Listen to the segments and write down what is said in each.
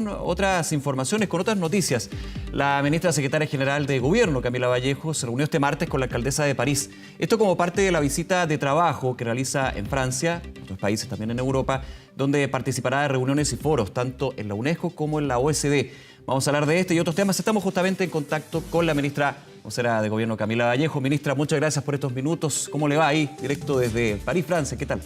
con otras informaciones, con otras noticias. La ministra secretaria general de Gobierno, Camila Vallejo, se reunió este martes con la alcaldesa de París. Esto como parte de la visita de trabajo que realiza en Francia, en otros países también en Europa, donde participará de reuniones y foros, tanto en la UNESCO como en la OECD. Vamos a hablar de este y otros temas. Estamos justamente en contacto con la ministra vocera de Gobierno, Camila Vallejo. Ministra, muchas gracias por estos minutos. ¿Cómo le va ahí, directo desde París, Francia? ¿Qué tal?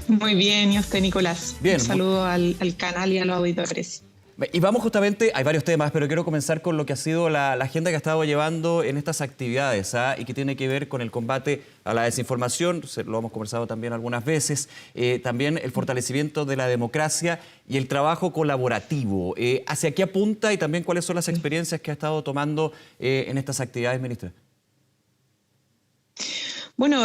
Muy bien, y a usted, Nicolás. Bien. Un saludo al canal y a los auditores. Y vamos justamente, hay varios temas, pero quiero comenzar con lo que ha sido la agenda que ha estado llevando en estas actividades, y que tiene que ver con el combate a la desinformación, lo hemos conversado también algunas veces, también el fortalecimiento de la democracia y el trabajo colaborativo. ¿Hacia qué apunta y también cuáles son las experiencias que ha estado tomando en estas actividades, ministra? Bueno,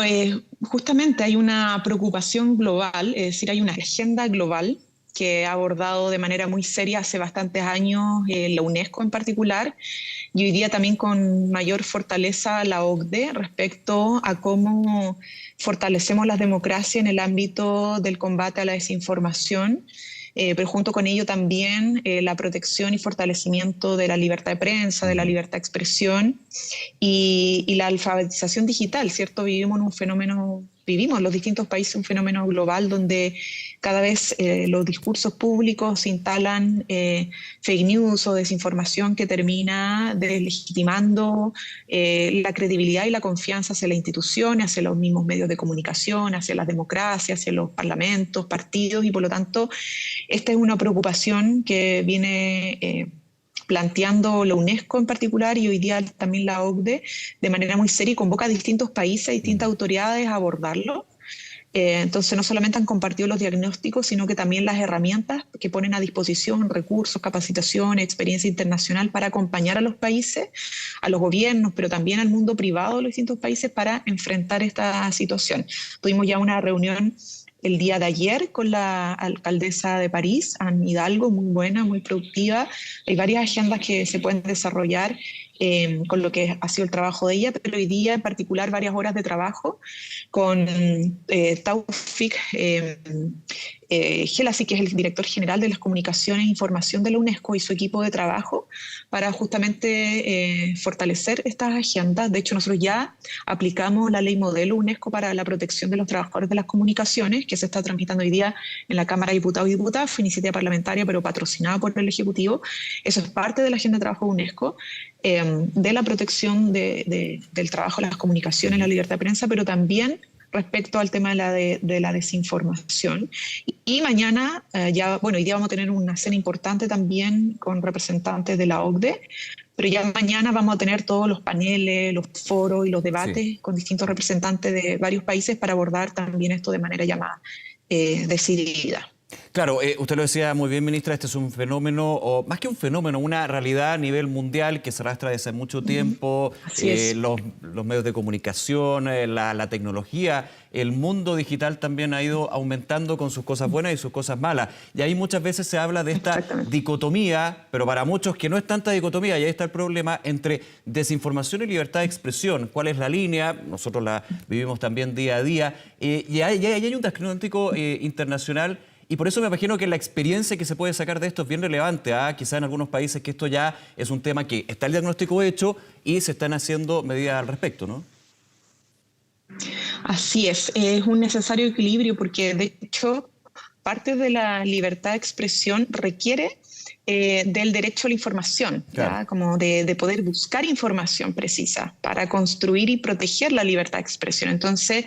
justamente hay una preocupación global, es decir, hay una agenda global que ha abordado de manera muy seria hace bastantes años la UNESCO en particular, y hoy día también con mayor fortaleza la OCDE respecto a cómo fortalecemos las democracias en el ámbito del combate a la desinformación, pero junto con ello también la protección y fortalecimiento de la libertad de prensa, de la libertad de expresión y la alfabetización digital, ¿cierto? Vivimos en los distintos países un fenómeno global donde cada vez los discursos públicos se instalan fake news o desinformación que termina deslegitimando la credibilidad y la confianza hacia las instituciones, hacia los mismos medios de comunicación, hacia las democracias, hacia los parlamentos, partidos, y por lo tanto esta es una preocupación que viene planteando la UNESCO en particular y hoy día también la OCDE de manera muy seria, y convoca a distintos países, a distintas autoridades a abordarlo. Entonces no solamente han compartido los diagnósticos, sino que también las herramientas que ponen a disposición, recursos, capacitación, experiencia internacional para acompañar a los países, a los gobiernos, pero también al mundo privado de los distintos países para enfrentar esta situación. Tuvimos ya una reunión el día de ayer con la alcaldesa de París, Anne Hidalgo, muy buena, muy productiva. Hay varias agendas que se pueden desarrollar con lo que ha sido el trabajo de ella, pero hoy día en particular varias horas de trabajo con Taufik Jelassi, que es el director general de las comunicaciones e información de la UNESCO, y su equipo de trabajo para justamente fortalecer estas agendas. De hecho, nosotros ya aplicamos la ley modelo UNESCO para la protección de los trabajadores de las comunicaciones, que se está tramitando hoy día en la Cámara de Diputados y Diputadas, fue iniciativa parlamentaria pero patrocinada por el Ejecutivo. Eso es parte de la agenda de trabajo de UNESCO, de la protección del trabajo de las comunicaciones, la libertad de prensa, pero también respecto al tema de la desinformación. Y mañana, hoy día vamos a tener una cena importante también con representantes de la OCDE, pero ya mañana vamos a tener todos los paneles, los foros y los debates con distintos representantes de varios países para abordar también esto de manera ya más decidida. Claro, usted lo decía muy bien, ministra, este es un fenómeno, o más que un fenómeno, una realidad a nivel mundial que se arrastra desde hace mucho tiempo. Los medios de comunicación, la tecnología, el mundo digital también ha ido aumentando con sus cosas buenas y sus cosas malas. Y ahí muchas veces se habla de esta dicotomía, pero para muchos que no es tanta dicotomía, y ahí está el problema, entre desinformación y libertad de expresión. ¿Cuál es la línea? Nosotros la vivimos también día a día. Y ahí hay un diagnóstico internacional. Y por eso me imagino que la experiencia que se puede sacar de esto es bien relevante. Quizá en algunos países que esto ya es un tema que está el diagnóstico hecho y se están haciendo medidas al respecto, ¿no? Así es un necesario equilibrio porque de hecho parte de la libertad de expresión requiere del derecho a la información, claro, como de poder buscar información precisa para construir y proteger la libertad de expresión. Entonces,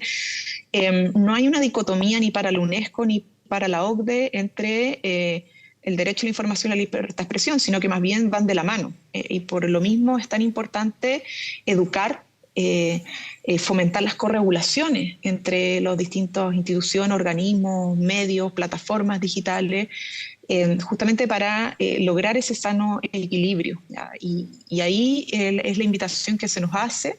no hay una dicotomía ni para la UNESCO ni para la OCDE entre el derecho a la información y la libertad de expresión, sino que más bien van de la mano. Y por lo mismo es tan importante educar, fomentar las corregulaciones entre las distintas instituciones, organismos, medios, plataformas digitales, justamente para lograr ese sano equilibrio. Y ahí es la invitación que se nos hace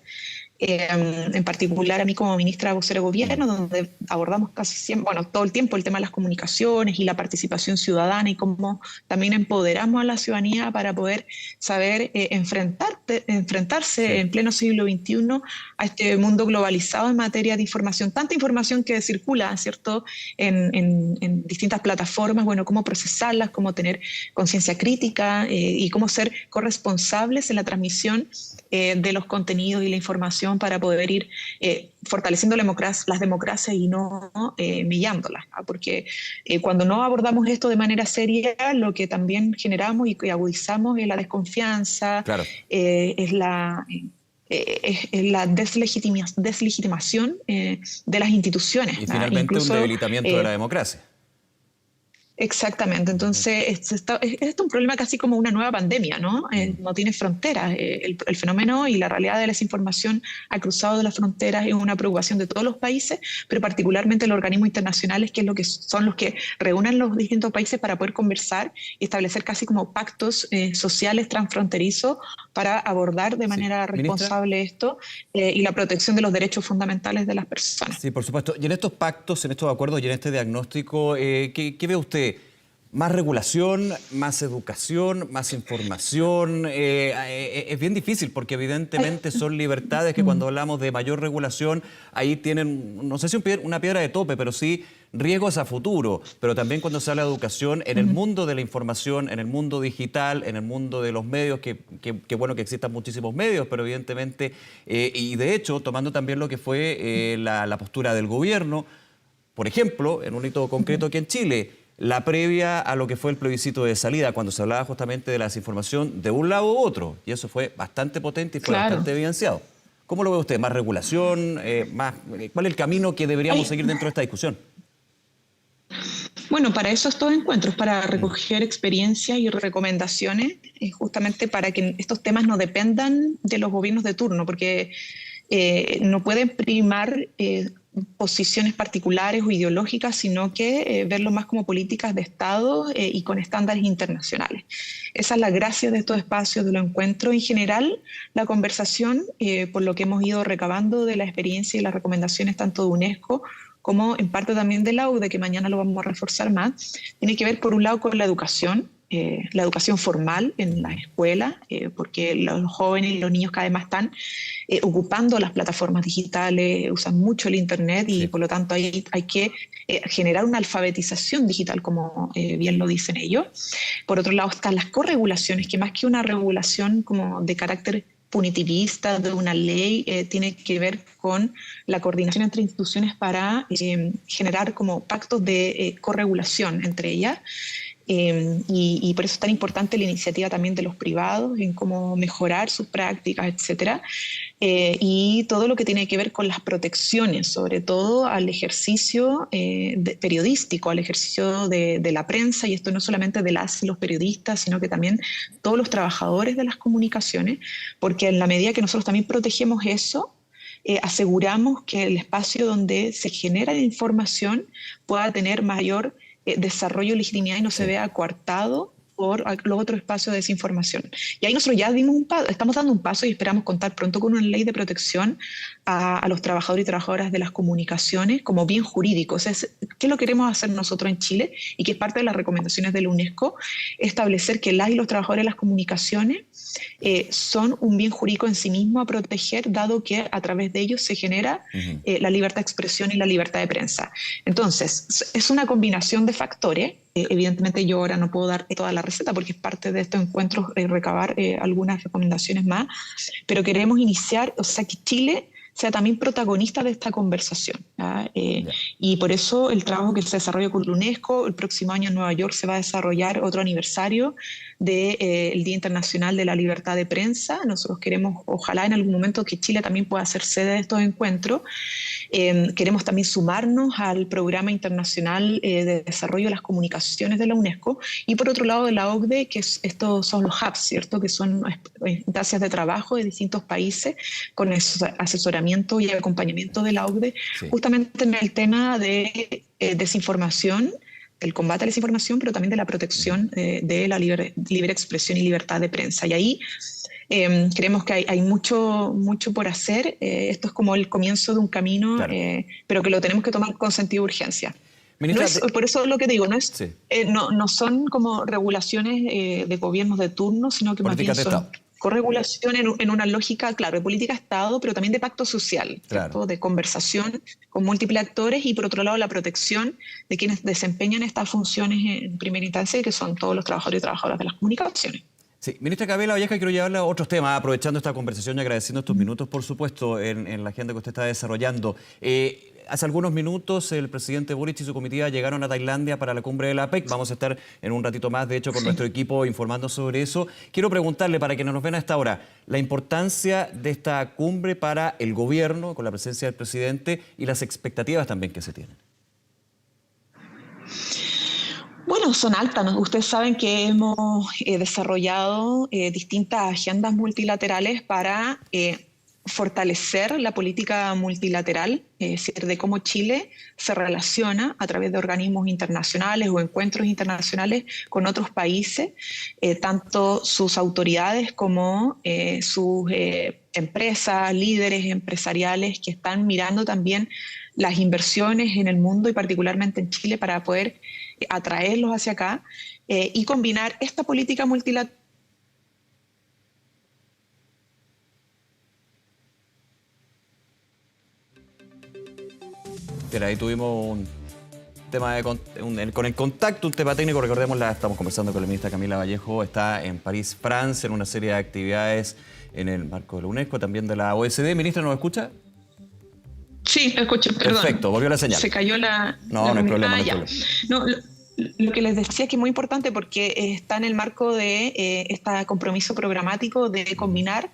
en particular a mí como ministra vocera de gobierno, donde abordamos casi siempre, bueno, todo el tiempo el tema de las comunicaciones y la participación ciudadana y cómo también empoderamos a la ciudadanía para poder saber enfrentarse en pleno siglo XXI a este mundo globalizado en materia de información. Tanta información que circula, ¿cierto?, en distintas plataformas, bueno, cómo procesarlas, cómo tener conciencia crítica y cómo ser corresponsables en la transmisión de los contenidos y la información para poder ir fortaleciendo las democracias y no millándolas, ¿no? Porque cuando no abordamos esto de manera seria, lo que también generamos y agudizamos es la desconfianza, claro. Es la deslegitimación de las instituciones. Y finalmente incluso, un debilitamiento de la democracia. Exactamente, entonces es un problema casi como una nueva pandemia, ¿no? No tiene fronteras. El fenómeno y la realidad de la desinformación ha cruzado de las fronteras, es una preocupación de todos los países, pero particularmente los organismos internacionales, que es son los que reúnen los distintos países para poder conversar y establecer casi como pactos sociales transfronterizos para abordar de manera responsable esto y la protección de los derechos fundamentales de las personas. Sí, por supuesto. Y en estos pactos, en estos acuerdos y en este diagnóstico, ¿qué ve usted? ¿Más regulación, más educación, más información? Es bien difícil porque evidentemente son libertades que cuando hablamos de mayor regulación, ahí tienen, no sé si una piedra de tope, pero sí riesgos a futuro. Pero también cuando se habla de educación, en el mundo de la información, en el mundo digital, en el mundo de los medios, que bueno que existan muchísimos medios, pero evidentemente, y de hecho, tomando también lo que fue la postura del gobierno, por ejemplo, en un hito concreto aquí en Chile, la previa a lo que fue el plebiscito de salida, cuando se hablaba justamente de la desinformación de un lado u otro, y eso fue bastante potente y fue bastante evidenciado. ¿Cómo lo ve usted? ¿Más regulación? ¿Cuál es el camino que deberíamos seguir dentro de esta discusión? Bueno, para eso estos encuentros, para recoger experiencias y recomendaciones, justamente para que estos temas no dependan de los gobiernos de turno, porque no pueden primar posiciones particulares o ideológicas, sino que verlo más como políticas de Estado y con estándares internacionales. Esa es la gracia de estos espacios de los encuentros. En general, la conversación, por lo que hemos ido recabando de la experiencia y las recomendaciones tanto de UNESCO como en parte también de la OCDE, que mañana lo vamos a reforzar más, tiene que ver por un lado con la educación formal en las escuelas, porque los jóvenes y los niños cada vez más están ocupando las plataformas digitales, usan mucho el Internet y por lo tanto hay que generar una alfabetización digital, como bien lo dicen ellos. Por otro lado están las corregulaciones, que más que una regulación como de carácter punitivista de una ley, tiene que ver con la coordinación entre instituciones para generar como pactos de corregulación entre ellas. Y por eso es tan importante la iniciativa también de los privados en cómo mejorar sus prácticas, etcétera, y todo lo que tiene que ver con las protecciones, sobre todo al ejercicio periodístico, al ejercicio de la prensa, y esto no solamente de los periodistas, sino que también todos los trabajadores de las comunicaciones, porque en la medida que nosotros también protegemos eso, aseguramos que el espacio donde se genera la información pueda tener mayor desarrollo y legitimidad y no se vea coartado por los otros espacios de desinformación. Y ahí nosotros ya estamos dando un paso y esperamos contar pronto con una ley de protección a los trabajadores y trabajadoras de las comunicaciones como bien jurídico. O sea, ¿qué lo queremos hacer nosotros en Chile? Y que es parte de las recomendaciones de la UNESCO, establecer que las y los trabajadores de las comunicaciones son un bien jurídico en sí mismo a proteger, dado que a través de ellos se genera la libertad de expresión y la libertad de prensa. Entonces, es una combinación de factores. Evidentemente yo ahora no puedo dar toda la receta porque es parte de estos encuentros recabar algunas recomendaciones más, pero queremos iniciar, o sea, que Chile sea también protagonista de esta conversación. Y por eso el trabajo que se desarrolla con la UNESCO, el próximo año en Nueva York se va a desarrollar otro aniversario del Día Internacional de la Libertad de Prensa. Nosotros queremos, ojalá en algún momento, que Chile también pueda ser sede de estos encuentros. Queremos también sumarnos al Programa Internacional de Desarrollo de las Comunicaciones de la UNESCO, y por otro lado de la OCDE, que estos son los hubs, ¿cierto?, que son instancias de trabajo de distintos países con asesoramiento y acompañamiento de la OCDE, justamente en el tema de desinformación, del combate a la desinformación, pero también de la protección de la libre expresión y libertad de prensa. Y ahí creemos que hay mucho por hacer. Esto es como el comienzo de un camino, claro, pero que lo tenemos que tomar con sentido de urgencia. Ministra, por eso lo que digo, sí, no son como regulaciones de gobiernos de turno, sino que políticas más bien son corregulación en una lógica, claro, de política de Estado, pero también de pacto social, claro, de conversación con múltiples actores y, por otro lado, la protección de quienes desempeñan estas funciones en primera instancia, que son todos los trabajadores y trabajadoras de las comunicaciones. Sí, ministra Gabriela Vallejo, quiero llevarle a otros temas, aprovechando esta conversación y agradeciendo estos minutos, por supuesto, en la agenda que usted está desarrollando. Hace algunos minutos el presidente Boric y su comitiva llegaron a Tailandia para la cumbre de la APEC. Vamos a estar en un ratito más, de hecho, con nuestro equipo informando sobre eso. Quiero preguntarle, para quienes nos ven a esta hora, la importancia de esta cumbre para el gobierno, con la presencia del presidente, y las expectativas también que se tienen. Bueno, son altas, ¿no? Ustedes saben que hemos desarrollado distintas agendas multilaterales para fortalecer la política multilateral, es decir, de cómo Chile se relaciona a través de organismos internacionales o encuentros internacionales con otros países, tanto sus autoridades como sus empresas, líderes empresariales que están mirando también las inversiones en el mundo y particularmente en Chile para poder atraerlos hacia acá y combinar esta política multilateral. Pero ahí tuvimos un tema con el contacto, un tema técnico. Recordemos, estamos conversando con la ministra Camila Vallejo, está en París, Francia, en una serie de actividades en el marco de la UNESCO, también de la OSD. Ministra, ¿nos escucha? Sí, escucho, perdón. Perfecto, volvió la señal. Se cayó la... No hay problema, no hay problema. No, lo que les decía es que es muy importante porque está en el marco de este compromiso programático de combinar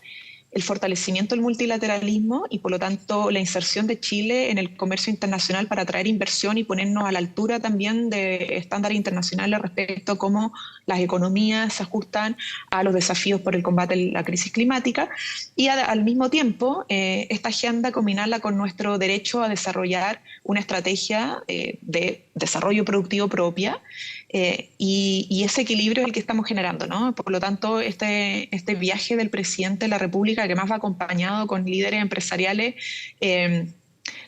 el fortalecimiento del multilateralismo y, por lo tanto, la inserción de Chile en el comercio internacional para atraer inversión y ponernos a la altura también de estándares internacionales respecto a cómo las economías se ajustan a los desafíos por el combate a la crisis climática. Y al mismo tiempo, esta agenda combinarla con nuestro derecho a desarrollar una estrategia de desarrollo productivo propia, y ese equilibrio es el que estamos generando, ¿no? Por lo tanto, este viaje del presidente de la República, que más va acompañado con líderes empresariales,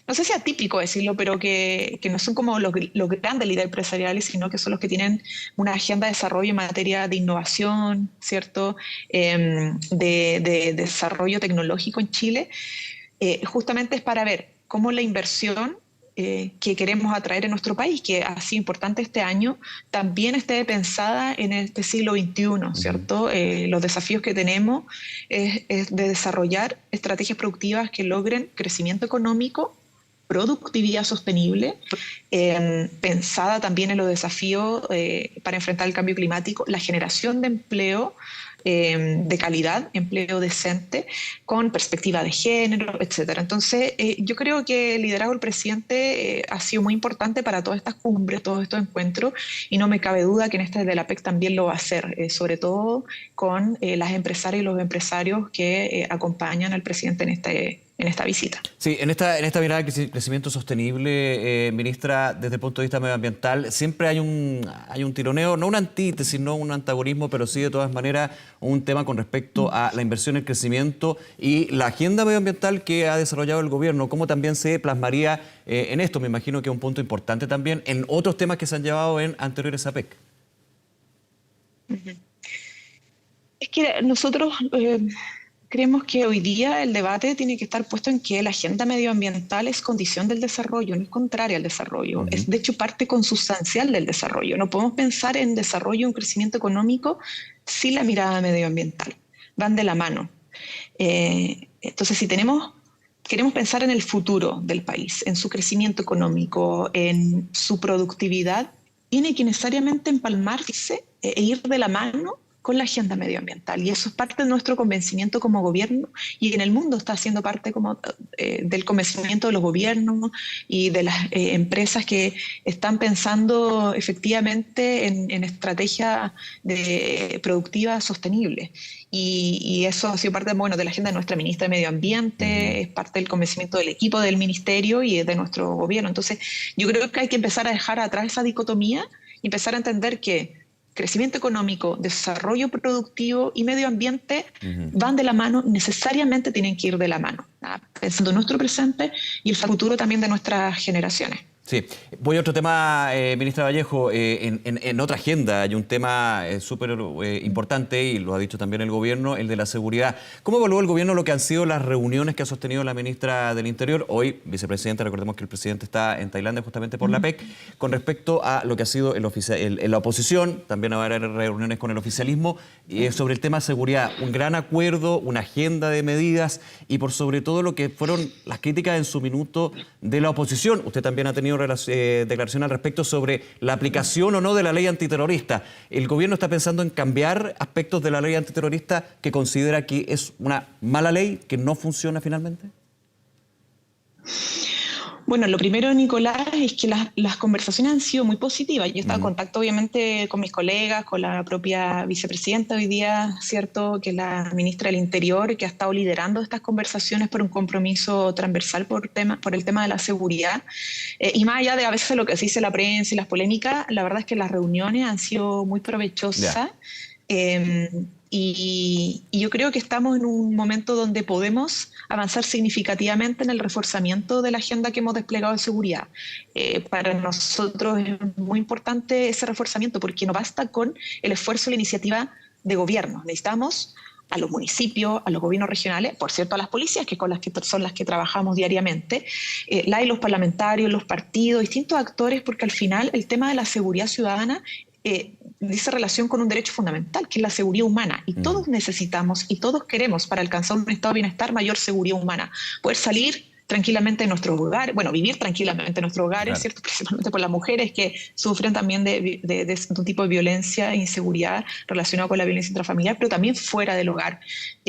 no sé si es atípico decirlo, pero que no son como los grandes líderes empresariales, sino que son los que tienen una agenda de desarrollo en materia de innovación, ¿cierto? De desarrollo tecnológico en Chile, justamente es para ver cómo la inversión que queremos atraer en nuestro país, que ha sido importante este año, también esté pensada en este siglo XXI, ¿cierto? Los desafíos que tenemos es de desarrollar estrategias productivas que logren crecimiento económico, productividad sostenible, pensada también en los desafíos para enfrentar el cambio climático, la generación de empleo de calidad, empleo decente, con perspectiva de género, etcétera. Entonces, yo creo que el liderazgo del presidente ha sido muy importante para todas estas cumbres, todos estos encuentros, y no me cabe duda que en este de la PEC también lo va a hacer, sobre todo con las empresarias y los empresarios que acompañan al presidente en esta visita. Sí, en esta mirada de crecimiento sostenible, ministra, desde el punto de vista medioambiental, siempre hay un tironeo, no una antítesis, no un antagonismo, pero sí de todas maneras un tema con respecto a la inversión, el crecimiento y la agenda medioambiental que ha desarrollado el gobierno. ¿Cómo también se plasmaría en esto? Me imagino que es un punto importante también en otros temas que se han llevado en anteriores APEC. Es que nosotros... creemos que hoy día el debate tiene que estar puesto en que la agenda medioambiental es condición del desarrollo, no es contraria al desarrollo. Es, de hecho, parte consustancial del desarrollo. No podemos pensar en desarrollo, un crecimiento económico sin la mirada medioambiental. Van de la mano. Entonces, si queremos pensar en el futuro del país, en su crecimiento económico, en su productividad, tiene que necesariamente empalmarse e ir de la mano con la agenda medioambiental, y eso es parte de nuestro convencimiento como gobierno, y en el mundo está siendo parte del convencimiento de los gobiernos y de las empresas que están pensando efectivamente en estrategias productivas sostenibles. Y eso ha sido parte de la agenda de nuestra ministra de Medio Ambiente, es parte del convencimiento del equipo del ministerio y de nuestro gobierno. Entonces, yo creo que hay que empezar a dejar atrás esa dicotomía y empezar a entender que crecimiento económico, desarrollo productivo y medio ambiente van de la mano, necesariamente tienen que ir de la mano, pensando en nuestro presente y el futuro también de nuestras generaciones. Sí, voy a otro tema, ministra Vallejo. En otra agenda hay un tema súper importante, y lo ha dicho también el gobierno, el de la seguridad. ¿Cómo evaluó el gobierno lo que han sido las reuniones que ha sostenido la ministra del Interior, hoy vicepresidenta? Recordemos que el presidente está en Tailandia justamente por la PEC, con respecto a lo que ha sido en la oposición. También va a haber reuniones con el oficialismo sobre el tema de seguridad. Un gran acuerdo, una agenda de medidas y por sobre todo lo que fueron las críticas en su minuto de la oposición. Usted también ha tenido declaración al respecto sobre la aplicación o no de la ley antiterrorista. ¿El gobierno está pensando en cambiar aspectos de la ley antiterrorista que considera que es una mala ley, que no funciona finalmente? Bueno, lo primero, Nicolás, es que las conversaciones han sido muy positivas. Yo he estado en contacto, obviamente, con mis colegas, con la propia vicepresidenta hoy día, ¿cierto?, que es la ministra del Interior, que ha estado liderando estas conversaciones por un compromiso transversal por el tema de la seguridad. Y más allá de a veces lo que se dice la prensa y las polémicas, la verdad es que las reuniones han sido muy provechosas. Y yo creo que estamos en un momento donde podemos avanzar significativamente en el reforzamiento de la agenda que hemos desplegado de seguridad. Para nosotros es muy importante ese reforzamiento porque no basta con el esfuerzo y la iniciativa de gobierno. Necesitamos a los municipios, a los gobiernos regionales, por cierto, a las policías, que son las que trabajamos diariamente, y los parlamentarios, los partidos, distintos actores, porque al final el tema de la seguridad ciudadana dice relación con un derecho fundamental, que es la seguridad humana. Y todos necesitamos y todos queremos, para alcanzar un estado de bienestar, mayor seguridad humana. Poder salir tranquilamente en nuestros hogares, bueno, vivir tranquilamente en nuestros hogares, claro, ¿cierto? Principalmente por las mujeres que sufren también de un tipo de violencia e inseguridad relacionado con la violencia intrafamiliar, pero también fuera del hogar,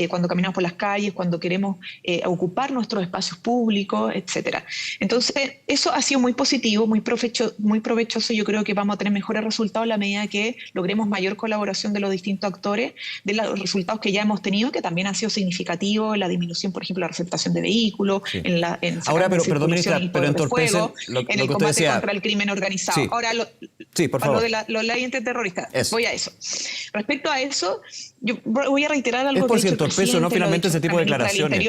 cuando caminamos por las calles, cuando queremos ocupar nuestros espacios públicos, etcétera. Entonces, eso ha sido muy positivo, muy provechoso. Yo creo que vamos a tener mejores resultados a la medida que logremos mayor colaboración de los distintos actores, de los resultados que ya hemos tenido, que también han sido significativos, la disminución, por ejemplo, la receptación de vehículos, sí, ahora, perdón, ministra, pero entorpecen lo que usted decía. Contra el crimen organizado. Sí. Ahora, sí, por favor. Lo de la ley antiterrorista. Voy a eso. Respecto a eso, yo voy a reiterar algo que ha dicho el presidente. Es por si entorpezo, ¿no? Finalmente ese tipo de declaraciones.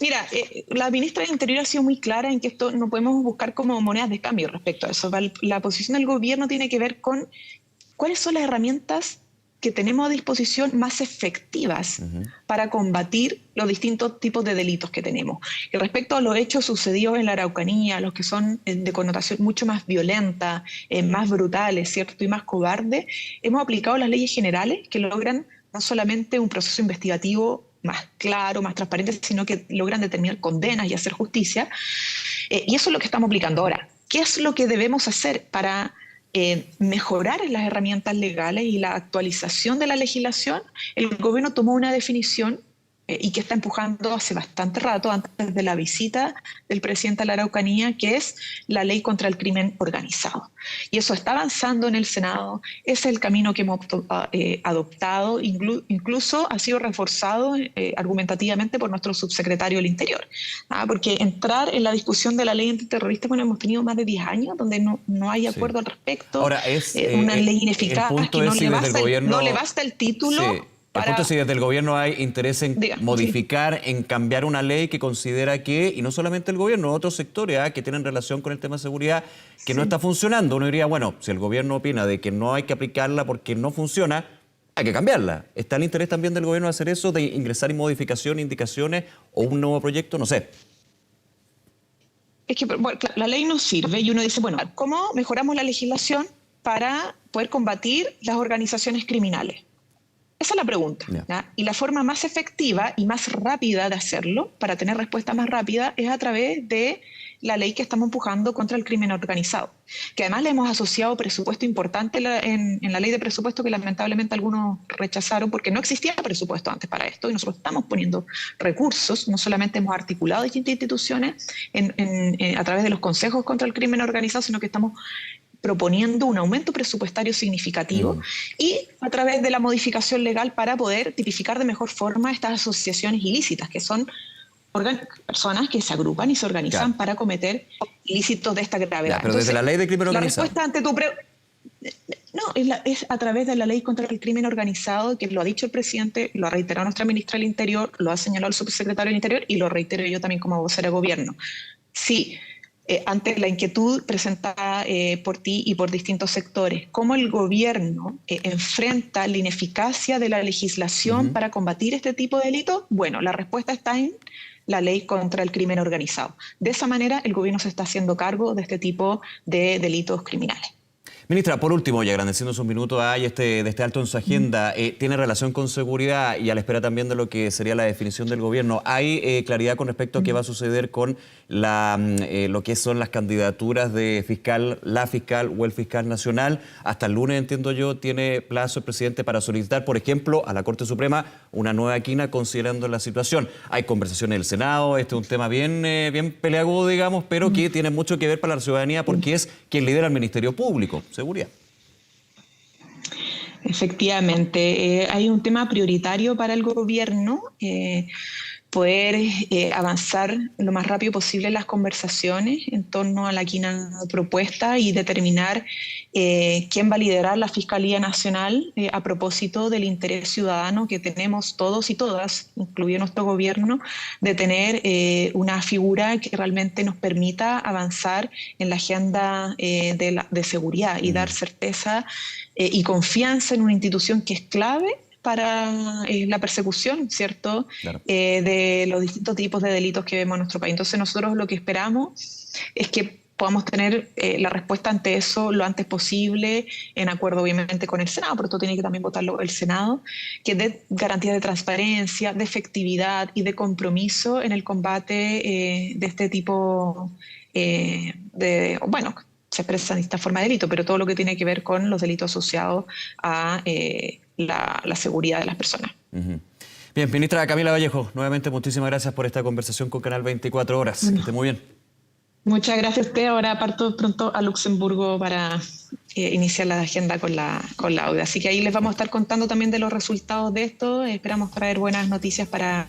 Mira, la ministra del Interior ha sido muy clara en que esto no podemos buscar como monedas de cambio respecto a eso. La posición del gobierno tiene que ver con cuáles son las herramientas que tenemos a disposición más efectivas para combatir los distintos tipos de delitos que tenemos. Y respecto a los hechos sucedidos en la Araucanía, los que son de connotación mucho más violenta, más brutales, ¿cierto?, y más cobardes, hemos aplicado las leyes generales que logran no solamente un proceso investigativo más claro, más transparente, sino que logran determinar condenas y hacer justicia. Y eso es lo que estamos aplicando ahora. ¿Qué es lo que debemos hacer para mejorar las herramientas legales y la actualización de la legislación? El gobierno tomó una definición y que está empujando hace bastante rato, antes de la visita del presidente a la Araucanía, que es la ley contra el crimen organizado. Y eso está avanzando en el Senado, es el camino que hemos adoptado, incluso ha sido reforzado argumentativamente por nuestro subsecretario del Interior. Porque entrar en la discusión de la ley antiterrorista, bueno, hemos tenido más de 10 años donde no hay acuerdo al respecto. Ahora, es una ley ineficaz, que no le basta el título. Sí. El punto es si desde el gobierno hay interés en modificar, en cambiar una ley que considera que, y no solamente el gobierno, otros sectores que tienen relación con el tema de seguridad, que no está funcionando. Uno diría, bueno, si el gobierno opina de que no hay que aplicarla porque no funciona, hay que cambiarla. ¿Está el interés también del gobierno de hacer eso, de ingresar en modificación, indicaciones o un nuevo proyecto? No sé. Es que bueno, la ley nos sirve y uno dice, bueno, ¿cómo mejoramos la legislación para poder combatir las organizaciones criminales? Esa es la pregunta. ¿Ya? Y la forma más efectiva y más rápida de hacerlo, para tener respuesta más rápida, es a través de la ley que estamos empujando contra el crimen organizado, que además le hemos asociado presupuesto importante en la ley de presupuesto, que lamentablemente algunos rechazaron porque no existía presupuesto antes para esto, y nosotros estamos poniendo recursos. No solamente hemos articulado distintas instituciones a través de los consejos contra el crimen organizado, sino que estamos proponiendo un aumento presupuestario significativo y a través de la modificación legal para poder tipificar de mejor forma estas asociaciones ilícitas, que son personas que se agrupan y se organizan para cometer ilícitos de esta gravedad. Pero entonces, desde la ley de crimen organizado. La respuesta ante tu pregunta... No, es a través de la ley contra el crimen organizado, que lo ha dicho el presidente, lo ha reiterado nuestra ministra del Interior, lo ha señalado el subsecretario del Interior y lo reitero yo también como vocera de gobierno. Sí, ante la inquietud presentada por ti y por distintos sectores, ¿cómo el gobierno enfrenta la ineficacia de la legislación para combatir este tipo de delitos? Bueno, la respuesta está en la ley contra el crimen organizado. De esa manera, el gobierno se está haciendo cargo de este tipo de delitos criminales. Ministra, por último, y agradeciendo sus minutos de este alto en su agenda, tiene relación con seguridad y a la espera también de lo que sería la definición del gobierno. ¿Hay claridad con respecto a qué va a suceder con lo que son las candidaturas de fiscal, la fiscal o el fiscal nacional? Hasta el lunes, entiendo yo, tiene plazo el presidente para solicitar, por ejemplo, a la Corte Suprema una nueva quina considerando la situación. Hay conversaciones en el Senado, este es un tema bien peleagudo, digamos, pero que tiene mucho que ver para la ciudadanía porque es quien lidera el Ministerio Público. Seguridad. Efectivamente, hay un tema prioritario para el gobierno, poder avanzar lo más rápido posible las conversaciones en torno a la quina propuesta y determinar quién va a liderar la Fiscalía Nacional a propósito del interés ciudadano que tenemos todos y todas, incluido nuestro gobierno, de tener una figura que realmente nos permita avanzar en la agenda de seguridad y dar certeza y confianza en una institución que es clave para la persecución, ¿cierto? Claro. De los distintos tipos de delitos que vemos en nuestro país. Entonces nosotros lo que esperamos es que podamos tener la respuesta ante eso lo antes posible, en acuerdo obviamente con el Senado, pero esto tiene que también votarlo el Senado, que dé garantías de transparencia, de efectividad y de compromiso en el combate de este tipo se expresa en esta forma de delito, pero todo lo que tiene que ver con los delitos asociados a la seguridad de las personas. Bien, ministra Camila Vallejo, nuevamente muchísimas gracias por esta conversación con Canal 24 Horas. Que esté muy bien. Muchas gracias a usted. Ahora parto pronto a Luxemburgo para iniciar la agenda con la ODE. Así que ahí les vamos a estar contando también de los resultados de esto. Esperamos traer buenas noticias para